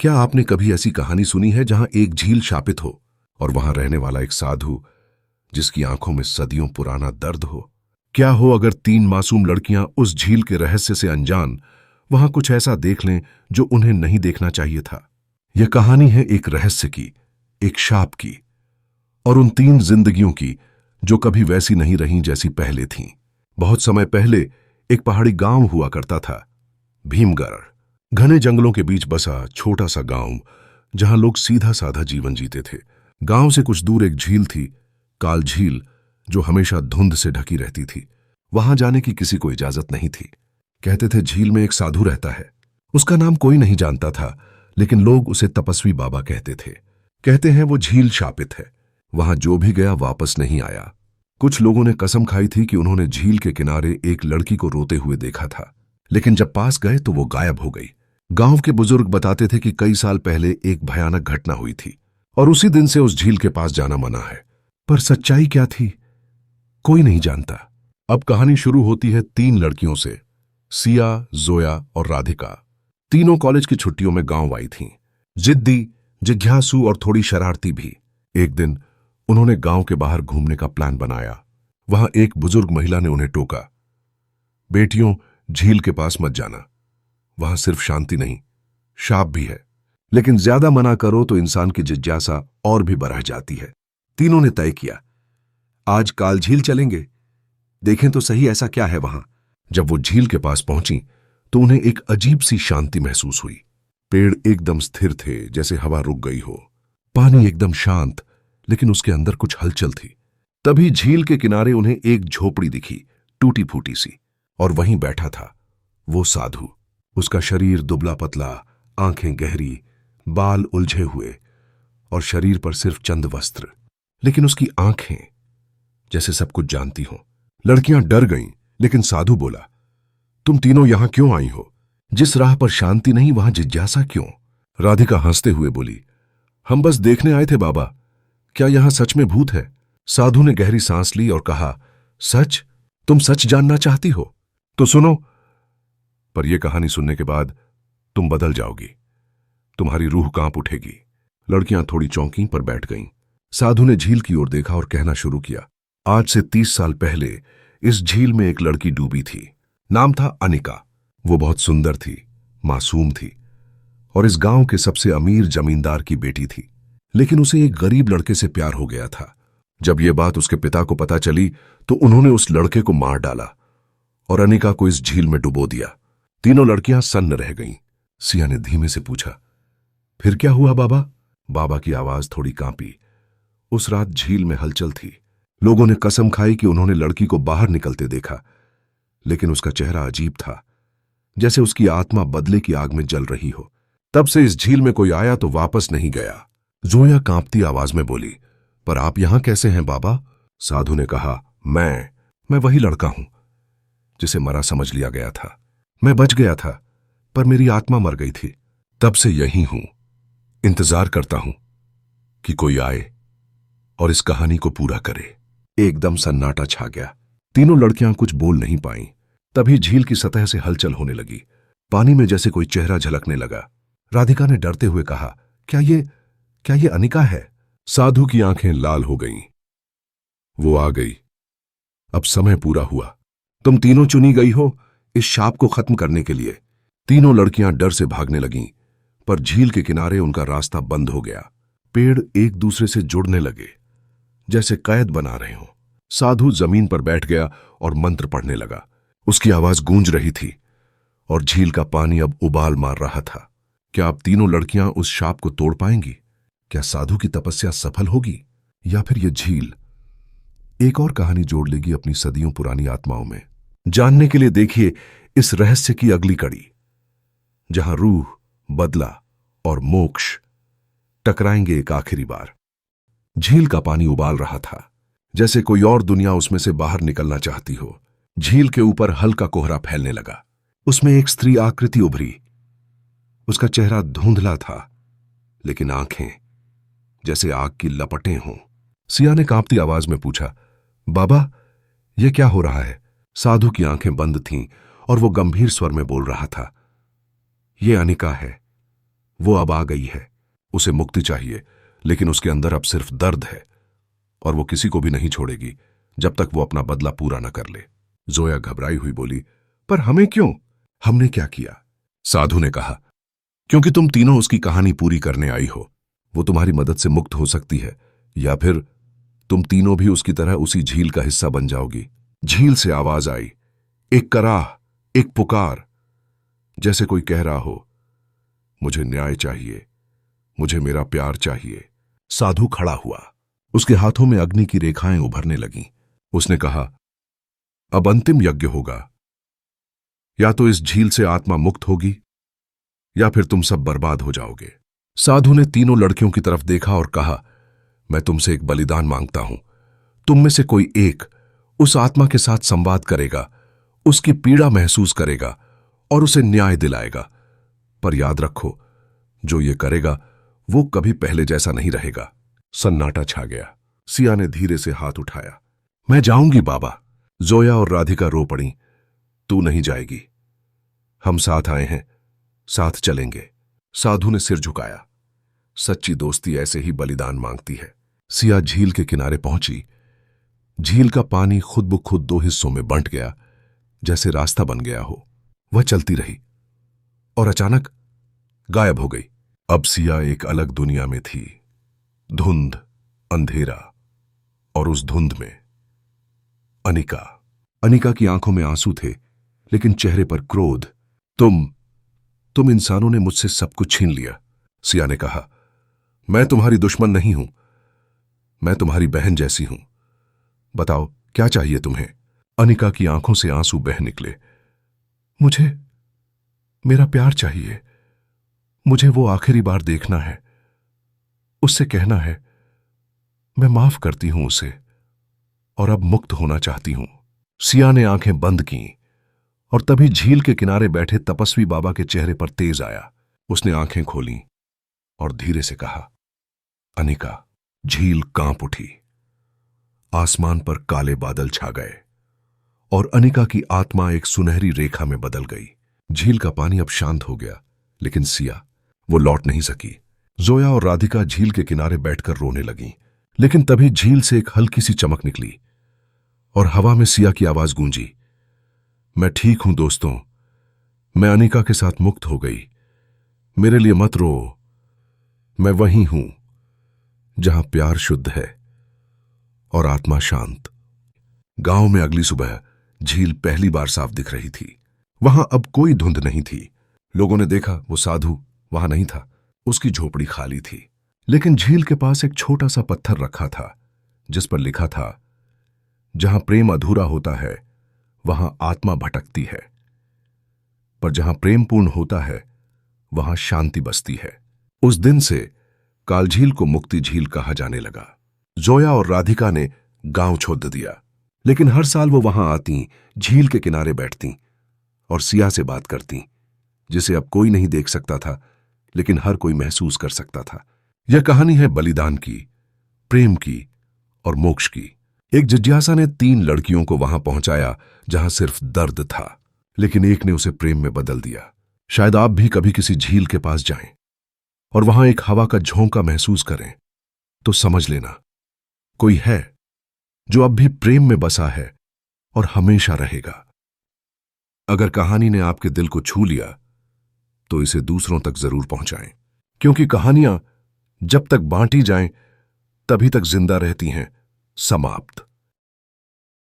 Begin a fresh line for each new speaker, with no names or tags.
क्या आपने कभी ऐसी कहानी सुनी है जहां एक झील शापित हो और वहां रहने वाला एक साधु जिसकी आंखों में सदियों पुराना दर्द हो? क्या हो अगर तीन मासूम लड़कियां उस झील के रहस्य से अनजान वहां कुछ ऐसा देख लें जो उन्हें नहीं देखना चाहिए था? यह कहानी है एक रहस्य की, एक शाप की और उन तीन जिंदगियों की जो कभी वैसी नहीं रहीं जैसी पहले थीं। बहुत समय पहले एक पहाड़ी गांव हुआ करता था, भीमगढ़। घने जंगलों के बीच बसा छोटा सा गांव जहां लोग सीधा साधा जीवन जीते थे। गांव से कुछ दूर एक झील थी, काल झील, जो हमेशा धुंध से ढकी रहती थी। वहां जाने की किसी को इजाजत नहीं थी। कहते थे झील में एक साधु रहता है। उसका नाम कोई नहीं जानता था, लेकिन लोग उसे तपस्वी बाबा कहते थे। कहते हैं वो झील शापित है, वहां जो भी गया वापस नहीं आया। कुछ लोगों ने कसम खाई थी कि उन्होंने झील के किनारे एक लड़की को रोते हुए देखा था, लेकिन जब पास गए तो वो गायब हो गई। गांव के बुजुर्ग बताते थे कि कई साल पहले एक भयानक घटना हुई थी और उसी दिन से उस झील के पास जाना मना है। पर सच्चाई क्या थी, कोई नहीं जानता। अब कहानी शुरू होती है तीन लड़कियों से, सिया, जोया और राधिका। तीनों कॉलेज की छुट्टियों में गांव आई थीं, जिद्दी, जिज्ञासु और थोड़ी शरारती भी। एक दिन उन्होंने गांव के बाहर घूमने का प्लान बनाया। वहां एक बुजुर्ग महिला ने उन्हें टोका, बेटियों, झील के पास मत जाना, वहां सिर्फ शांति नहीं, शाप भी है। लेकिन ज्यादा मना करो तो इंसान की जिज्ञासा और भी बढ़ जाती है। तीनों ने तय किया, आज काल झील चलेंगे, देखें तो सही ऐसा क्या है वहां। जब वो झील के पास पहुंची तो उन्हें एक अजीब सी शांति महसूस हुई। पेड़ एकदम स्थिर थे, जैसे हवा रुक गई हो। पानी एकदम शांत, लेकिन उसके अंदर कुछ हलचल थी। तभी झील के किनारे उन्हें एक झोपड़ी दिखी, टूटी फूटी सी, और वहीं बैठा था वो साधु। उसका शरीर दुबला पतला, आंखें गहरी, बाल उलझे हुए और शरीर पर सिर्फ चंद वस्त्र, लेकिन उसकी आंखें जैसे सब कुछ जानती हों। लड़कियां डर गईं, लेकिन साधु बोला, तुम तीनों यहां क्यों आई हो? जिस राह पर शांति नहीं वहां जिज्ञासा क्यों? राधिका हंसते हुए बोली, हम बस देखने आए थे बाबा, क्या यहां सच में भूत है? साधु ने गहरी सांस ली और कहा, सच? तुम सच जानना चाहती हो? तो सुनो, पर यह कहानी सुनने के बाद तुम बदल जाओगी, तुम्हारी रूह कांप उठेगी। लड़कियां थोड़ी चौंकी पर बैठ गईं। साधु ने झील की ओर देखा और कहना शुरू किया, आज से 30 साल पहले इस झील में एक लड़की डूबी थी। नाम था अनिका। वो बहुत सुंदर थी, मासूम थी और इस गांव के सबसे अमीर जमींदार की बेटी थी। लेकिन उसे एक गरीब लड़के से प्यार हो गया था। जब यह बात उसके पिता को पता चली तो उन्होंने उस लड़के को मार डाला और अनिका को इस झील में डुबो दिया। तीनों लड़कियां सन्न रह गईं। सिया ने धीमे से पूछा, फिर क्या हुआ बाबा? बाबा की आवाज थोड़ी कांपी। उस रात झील में हलचल थी। लोगों ने कसम खाई कि उन्होंने लड़की को बाहर निकलते देखा, लेकिन उसका चेहरा अजीब था, जैसे उसकी आत्मा बदले की आग में जल रही हो। तब से इस झील में कोई आया तो वापस नहीं गया। जोया कांपती आवाज में बोली, पर आप यहां कैसे हैं बाबा? साधु ने कहा, मैं वही लड़का हूं जिसे मरा समझ लिया गया था। मैं बच गया था, पर मेरी आत्मा मर गई थी। तब से यही हूं, इंतजार करता हूं कि कोई आए और इस कहानी को पूरा करे। एकदम सन्नाटा छा गया। तीनों लड़कियां कुछ बोल नहीं पाईं। तभी झील की सतह से हलचल होने लगी। पानी में जैसे कोई चेहरा झलकने लगा। राधिका ने डरते हुए कहा, क्या ये अनिका है? साधु की आंखें लाल हो गईं। वो आ गई। अब समय पूरा हुआ। तुम तीनों चुनी गई हो इस शाप को खत्म करने के लिए। तीनों लड़कियां डर से भागने लगीं, पर झील के किनारे उनका रास्ता बंद हो गया। पेड़ एक दूसरे से जुड़ने लगे, जैसे कैद बना रहे हों। साधु जमीन पर बैठ गया और मंत्र पढ़ने लगा। उसकी आवाज गूंज रही थी और झील का पानी अब उबाल मार रहा था। क्या अब तीनों लड़कियां उस शाप को तोड़ पाएंगी? क्या साधु की तपस्या सफल होगी, या फिर यह झील एक और कहानी जोड़ लेगी अपनी सदियों पुरानी आत्माओं में? जानने के लिए देखिए इस रहस्य की अगली कड़ी, जहां रूह, बदला और मोक्ष टकराएंगे एक आखिरी बार। झील का पानी उबाल रहा था, जैसे कोई और दुनिया उसमें से बाहर निकलना चाहती हो। झील के ऊपर हल्का कोहरा फैलने लगा। उसमें एक स्त्री आकृति उभरी। उसका चेहरा धुंधला था, लेकिन आंखें जैसे आग की लपटें हों। सिया ने कांपती आवाज में पूछा, बाबा यह क्या हो रहा है? साधु की आंखें बंद थीं और वो गंभीर स्वर में बोल रहा था, ये अनिका है, वो अब आ गई है, उसे मुक्ति चाहिए, लेकिन उसके अंदर अब सिर्फ दर्द है और वो किसी को भी नहीं छोड़ेगी जब तक वो अपना बदला पूरा न कर ले। जोया घबराई हुई बोली, पर हमें क्यों? हमने क्या किया? साधु ने कहा, क्योंकि तुम तीनों उसकी कहानी पूरी करने आई हो। वो तुम्हारी मदद से मुक्त हो सकती है, या फिर तुम तीनों भी उसकी तरह उसी झील का हिस्सा बन जाओगी। झील से आवाज आई, एक कराह, एक पुकार, जैसे कोई कह रहा हो, मुझे न्याय चाहिए, मुझे मेरा प्यार चाहिए। साधु खड़ा हुआ, उसके हाथों में अग्नि की रेखाएं उभरने लगीं। उसने कहा, अब अंतिम यज्ञ होगा। या तो इस झील से आत्मा मुक्त होगी, या फिर तुम सब बर्बाद हो जाओगे। साधु ने तीनों लड़कियों की तरफ देखा और कहा, मैं तुमसे एक बलिदान मांगता हूं। तुम में से कोई एक उस आत्मा के साथ संवाद करेगा, उसकी पीड़ा महसूस करेगा और उसे न्याय दिलाएगा। पर याद रखो, जो ये करेगा वो कभी पहले जैसा नहीं रहेगा। सन्नाटा छा गया। सिया ने धीरे से हाथ उठाया। मैं जाऊंगी बाबा। जोया और राधिका रो पड़ी। तू नहीं जाएगी, हम साथ आए हैं, साथ चलेंगे। साधु ने सिर झुकाया। सच्ची दोस्ती ऐसे ही बलिदान मांगती है। सिया झील के किनारे पहुंची। झील का पानी खुद ब खुद दो हिस्सों में बंट गया, जैसे रास्ता बन गया हो। वह चलती रही और अचानक गायब हो गई। अब सिया एक अलग दुनिया में थी। धुंध, अंधेरा, और उस धुंध में अनिका। अनिका की आंखों में आंसू थे, लेकिन चेहरे पर क्रोध। तुम इंसानों ने मुझसे सब कुछ छीन लिया। सिया ने कहा, मैं तुम्हारी दुश्मन नहीं हूं, मैं तुम्हारी बहन जैसी हूं। बताओ क्या चाहिए तुम्हें? अनिका की आंखों से आंसू बह निकले। मुझे मेरा प्यार चाहिए। मुझे वो आखिरी बार देखना है, उससे कहना है मैं माफ करती हूं उसे और अब मुक्त होना चाहती हूं। सिया ने आंखें बंद की और तभी झील के किनारे बैठे तपस्वी बाबा के चेहरे पर तेज आया। उसने आंखें खोलीं और धीरे से कहा, अनिका। झील कांप उठी। आसमान पर काले बादल छा गए और अनिका की आत्मा एक सुनहरी रेखा में बदल गई। झील का पानी अब शांत हो गया, लेकिन सिया, वो लौट नहीं सकी। जोया और राधिका झील के किनारे बैठकर रोने लगीं, लेकिन तभी झील से एक हल्की सी चमक निकली और हवा में सिया की आवाज गूंजी, मैं ठीक हूं दोस्तों, मैं अनिका के साथ मुक्त हो गई। मेरे लिए मत रो, मैं वहीं हूं जहां प्यार शुद्ध है और आत्मा शांत। गांव में अगली सुबह झील पहली बार साफ दिख रही थी। वहां अब कोई धुंध नहीं थी। लोगों ने देखा वो साधु वहां नहीं था, उसकी झोपड़ी खाली थी। लेकिन झील के पास एक छोटा सा पत्थर रखा था, जिस पर लिखा था, जहां प्रेम अधूरा होता है वहां आत्मा भटकती है, पर जहां प्रेम पूर्ण होता है वहां शांति बसती है। उस दिन से कालझील को मुक्ति झील कहा जाने लगा। जोया और राधिका ने गांव छोड़ दिया, लेकिन हर साल वो वहां आती, झील के किनारे बैठती और सिया से बात करती, जिसे अब कोई नहीं देख सकता था, लेकिन हर कोई महसूस कर सकता था। यह कहानी है बलिदान की, प्रेम की और मोक्ष की। एक जिज्ञासा ने 3 लड़कियों को वहां पहुंचाया जहां सिर्फ दर्द था, लेकिन एक ने उसे प्रेम में बदल दिया। शायद आप भी कभी किसी झील के पास जाएं और वहां एक हवा का झोंका महसूस करें, तो समझ लेना कोई है जो अब भी प्रेम में बसा है और हमेशा रहेगा। अगर कहानी ने आपके दिल को छू लिया तो इसे दूसरों तक जरूर पहुंचाएं, क्योंकि कहानियां जब तक बांटी जाएं तभी तक जिंदा रहती हैं। समाप्त।